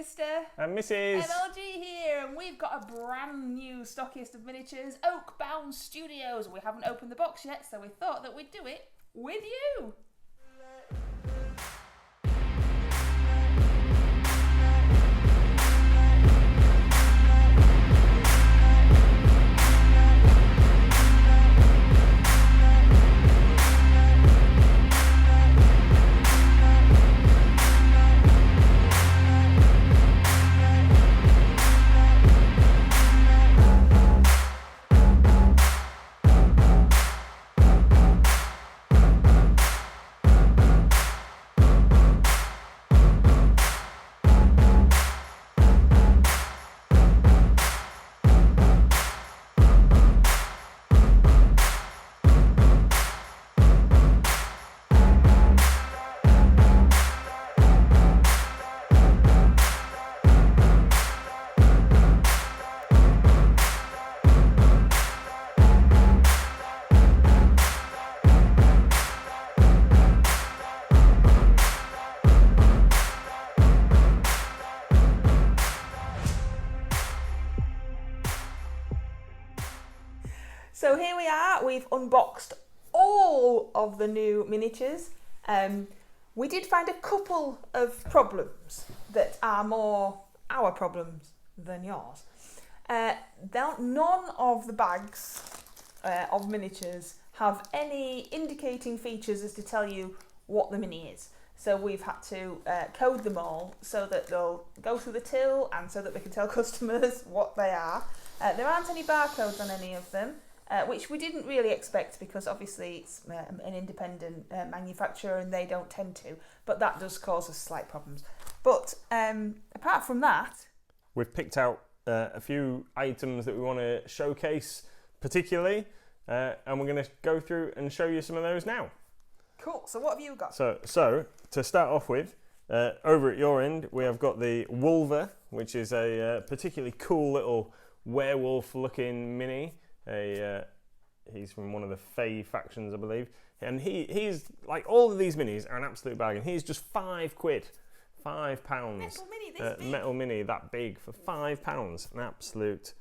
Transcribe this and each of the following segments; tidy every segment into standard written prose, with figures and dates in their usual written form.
Mr. and Mrs. MLG here, and we've got a brand new stockiest of miniatures, Oakbound Studios. We haven't opened the box yet, so we thought that we'd do it with you. So here we are, we've unboxed all of the new miniatures. We did find a couple of problems that are more our problems than yours. None of the bags of miniatures have any indicating features as to tell you what the mini is. So we've had to code them all so that they'll go through the till and so that we can tell customers what they are. There aren't any barcodes on any of them. Which we didn't really expect because obviously it's an independent manufacturer and they don't tend to, but that does cause us slight problems. But apart from that, we've picked out a few items that we want to showcase particularly, and we're going to go through and show you some of those now. Cool, so what have you got? So to start off with, over at your end we have got the Wolver, which is a particularly cool little werewolf looking mini. He's from one of the Fey factions, I believe, and he's like, all of these minis are an absolute bargain. He's just £5, £5. Metal mini, this big. Metal mini that big for £5, an absolute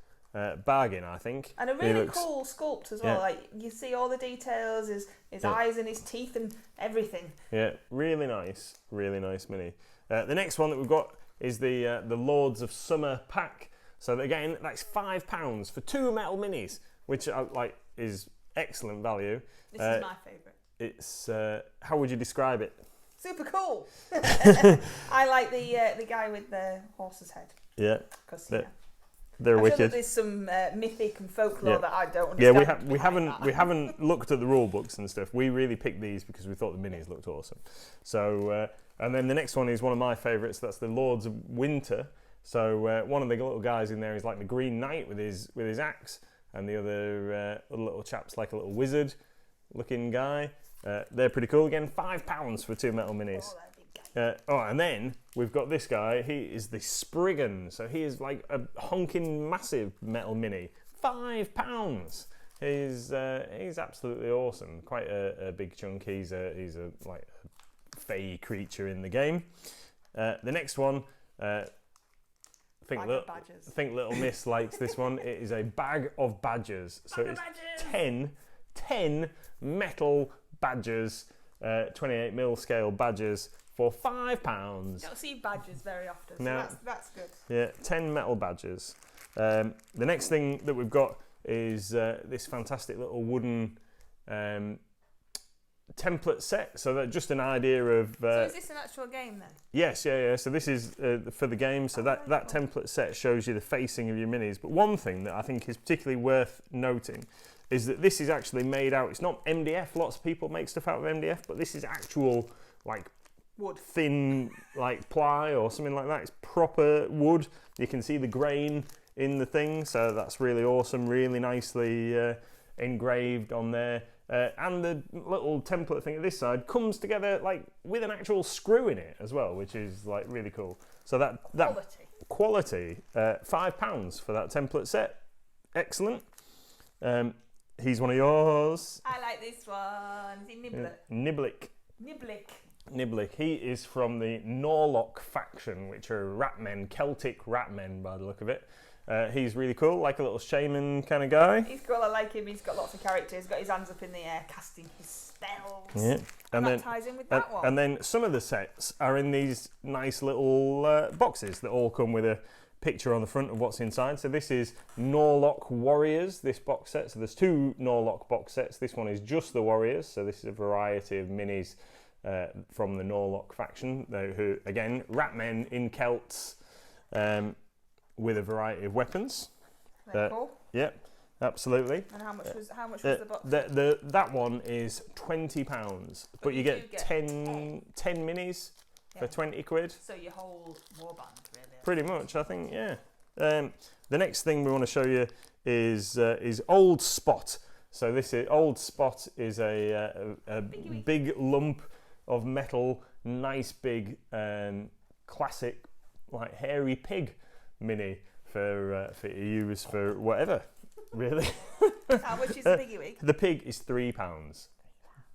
bargain, I think. And a really cool sculpt as well. Yeah. Like you see all the details, his eyes and his teeth and everything. Yeah, really nice mini. The next one that we've got is the Lords of Summer pack. So again, that's £5 for 2 metal minis, which is excellent value. This is my favourite. It's how would you describe it? Super cool. I like the guy with the horse's head. Yeah, because they're I wicked. feel that there's some mythic and folklore that I don't understand. Yeah, we haven't looked at the rule books and stuff. We really picked these because we thought the minis looked awesome. So and then the next one is one of my favourites. That's the Lords of Winter. So one of the little guys in there is like the Green Knight with his axe, and the other little chap's like a little wizard looking guy. They're pretty cool. Again, £5 for 2 metal minis. Oh, that big guy. And then we've got this guy. He is the Spriggan. So he is like a honking massive metal mini. £5. He's absolutely awesome. Quite a big chunk. He's a like a fey creature in the game. The next one. I think Little Miss likes this one. It is a bag of badgers. So it's 10 metal badgers, 28mm scale badgers for £5. Don't see badgers very often, so No. that's good. Yeah, 10 metal badgers. The next thing that we've got is this fantastic little wooden template set, so that's just an idea of so is this an actual game then? Yes, yeah. So this is for the game, so that template set shows you the facing of your minis. But one thing that I think is particularly worth noting is that this is actually made out, it's not MDF, lots of people make stuff out of MDF, but this is actual like wood, thin like ply or something like that. It's proper wood. You can see the grain in the thing, so that's really awesome, really nicely engraved on there. And the little template thing at this side comes together like with an actual screw in it as well, which is like really cool. So that quality, £5 for that template set, excellent. He's one of yours. I like this one. Is it Niblick? Niblick. Niblick. Niblick. He is from the Norlock faction, which are ratmen, Celtic ratmen by the look of it. He's really cool, like a little shaman kind of guy. He's cool, I like him. He's got lots of character. He's got his hands up in the air, casting his spells. Yeah. And that ties in with that one. And then some of the sets are in these nice little boxes that all come with a picture on the front of what's inside. So this is Norlock Warriors, this box set. So there's 2 Norlock box sets. This one is just the Warriors. So this is a variety of minis from the Norlock faction, who, again, ratmen in Celts, with a variety of weapons. Very cool. Yep, absolutely. And how much was the box? That one is £20, but you get 10 minis for 20 quid. So your whole warband, really. Pretty much, I think, yeah. The next thing we want to show you is Old Spot. So this is Old Spot is a big lump of metal, nice big classic like hairy pig mini for use for whatever, really. How much is the piggy wig? The pig is £3.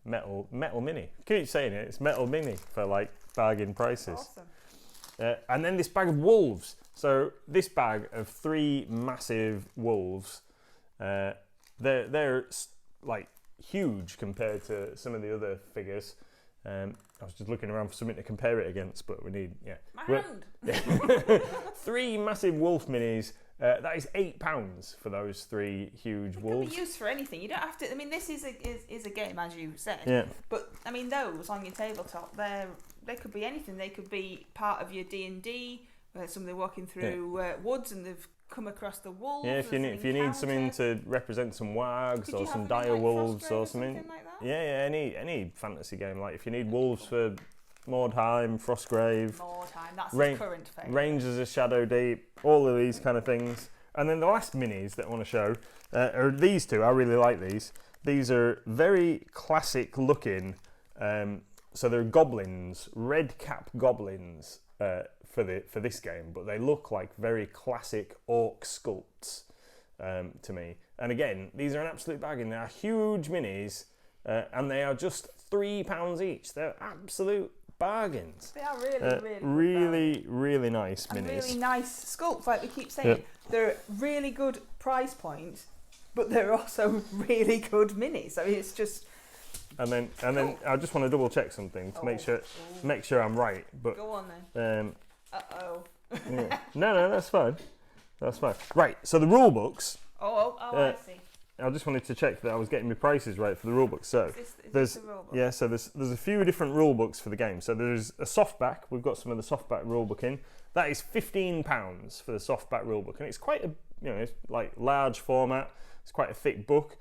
Metal mini. Keep saying it. It's metal mini for like bargain prices. Awesome. And then this bag of wolves. So this bag of 3 massive wolves. They're like huge compared to some of the other figures. I was just looking around for something to compare it against, but we need, My hand! 3 massive wolf minis. That is £8 for those 3 huge wolves. It can be used for anything. You don't have to. I mean, this is a game, as you said. Yeah. But I mean, those on your tabletop, they could be anything. They could be part of your D&D, where somebody walking through woods and they've come across the wolves. Yeah, if you need something to represent some wargs or some dire wolves or something. Like that? Yeah, any fantasy game. Like if you need wolves for Mordheim, Frostgrave, that's the current favourite. Rangers of Shadow Deep, all of these kind of things. And then the last minis that I want to show are these 2. I really like these. These are very classic looking. So they're goblins, red cap goblins for this game, but they look like very classic orc sculpts to me. And again, these are an absolute bargain. They are huge minis, and they are just £3 each. They're absolute bargains. They are really nice minis. And really nice sculpts, like we keep saying. Yep. They're really good price point, but they're also really good minis. I mean, it's just. And then I just want to double check something to make sure I'm right. But go on then. Yeah. No, that's fine. That's fine. Right. So the rule books. I see. I just wanted to check that I was getting my prices right for the rule books. So there's the rule book? So there's a few different rule books for the game. So there's a softback. We've got some of the softback rule book in. That is £15 for the softback rule book, and it's quite it's like large format. It's quite a thick book.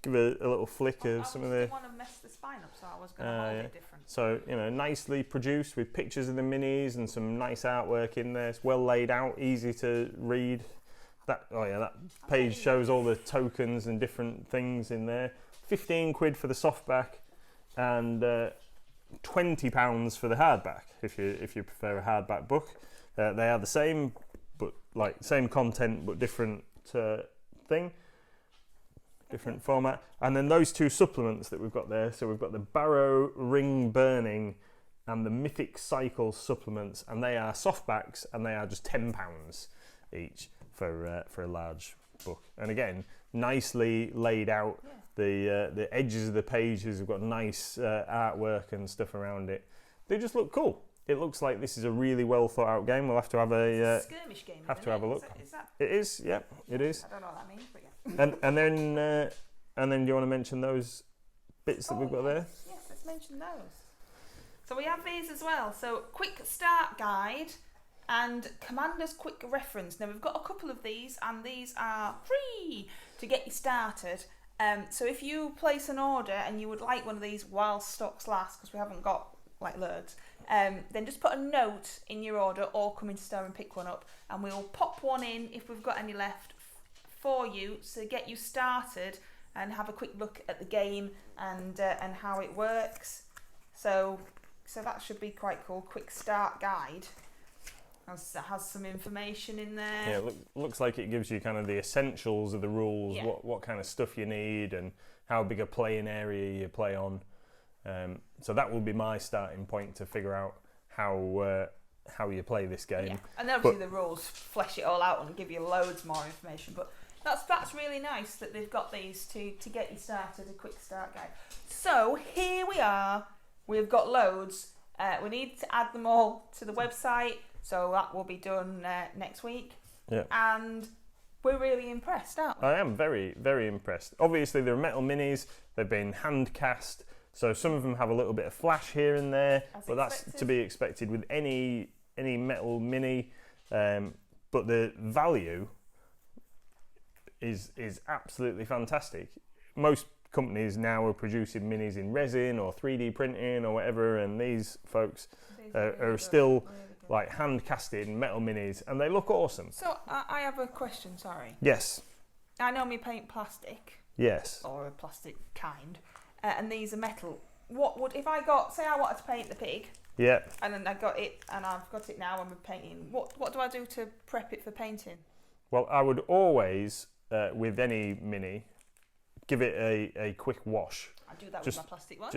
Give a little flick of some of the. I didn't want to mess the spine up, so I was going to hold it different. So nicely produced with pictures of the minis and some nice artwork in there. It's well laid out, easy to read. That page shows all the tokens and different things in there. 15 quid for the softback, and £20 for the hardback if you prefer a hardback book. They are the same, but like same content but different thing. Different format. And then those 2 supplements that we've got there. So we've got the Barrow Ring Burning and the Mythic Cycle supplements, and they are softbacks, and they are just £10 each for a large book. And again, nicely laid out. The edges of the pages have got nice artwork and stuff around it. They just look cool. It looks like this is a really well thought out game. We'll have to have a skirmish game. Have to have a look. Is that? It is. Yeah, it is. I don't know what that means, but yeah. And then do you want to mention those bits that we've got there? Yes, let's mention those. So we have these as well. So quick start guide and commander's quick reference. Now we've got a couple of these, and these are free to get you started. So if you place an order and you would like one of these while stocks last, because we haven't got like loads, then just put a note in your order or come into store and pick one up, and we'll pop one in if we've got any left for you to get you started and have a quick look at the game and how it works. So that should be quite cool. Quick start guide has some information in there. Yeah, looks like it gives you kind of the essentials of the rules, what kind of stuff you need and how big a playing area you play on. So that will be my starting point to figure out how you play this game. Yeah. And obviously the rules flesh it all out and give you loads more information, but that's really nice that they've got these to get you started, a quick start guide. So here we are, we've got loads. We need to add them all to the website, so that will be done next week. Yeah. And we're really impressed, aren't we? I am very, very impressed. Obviously, they're metal minis. They've been hand cast, so some of them have a little bit of flash here and there, but that's to be expected with any metal mini. But the value is absolutely fantastic. Most companies now are producing minis in resin or 3D printing or whatever, and these folks are still like hand casted metal minis, and they look awesome. So I have a question, sorry. Yes. I normally paint plastic. Yes. Or a plastic kind, and these are metal. What would, if I got, say I wanted to paint the pig, yeah, and then I got it, and I've got it now and we're painting, what do I do to prep it for painting? Well, I would always, with any mini, give it a quick wash. I do that with my plastic ones.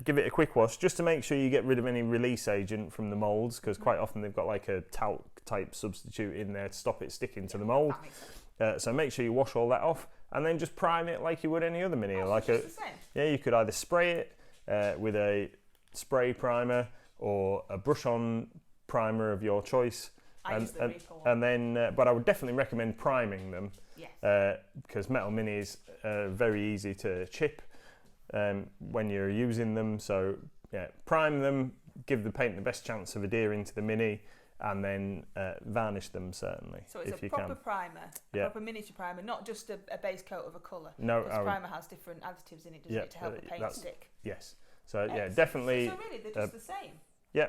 Give it a quick wash just to make sure you get rid of any release agent from the moulds, because quite often they've got like a talc type substitute in there to stop it sticking to the mould. That makes sense. So make sure you wash all that off and then just prime it like you would any other mini. Like the same. Yeah, you could either spray it with a spray primer or a brush-on primer of your choice. And then, but I would definitely recommend priming them. Yes. Because metal minis are very easy to chip when you're using them. So yeah, prime them, give the paint the best chance of adhering to the mini, and then varnish them certainly. So it's if a you proper can. primer, a proper miniature primer, not just a base coat of a colour. No, because primer has different additives in it, doesn't it, to help the paint stick? Yes. So yeah, definitely. So really, they're just the same. Yeah.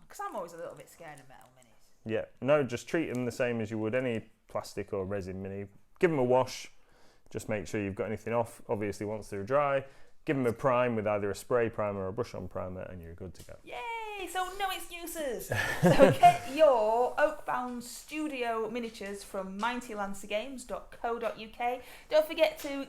Because I'm always a little bit scared of metal minis. Yeah. No, just treat them the same as you would any plastic or resin mini. Give them a wash. Just make sure you've got anything off. Obviously, once they're dry, give them a prime with either a spray primer or a brush-on primer, and you're good to go. Yay! So no excuses. So get your Oakbound Studio miniatures from mightylancergames.co.uk. Don't forget to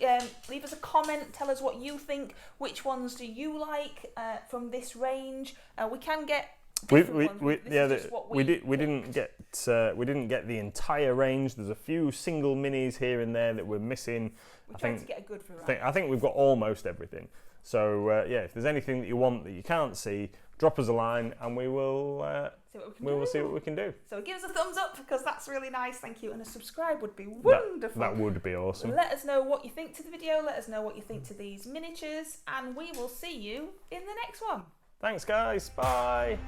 leave us a comment. Tell us what you think. Which ones do you like from this range? We can get. We didn't get the entire range. There's a few single minis here and there that we're missing. We're trying to get a good variety. I think we've got almost everything. So yeah, if there's anything that you want that you can't see, drop us a line and we will see what we can do. So give us a thumbs up because that's really nice. Thank you, and a subscribe would be wonderful. That would be awesome. Let us know what you think to the video. Let us know what you think to these miniatures, and we will see you in the next one. Thanks, guys. Bye.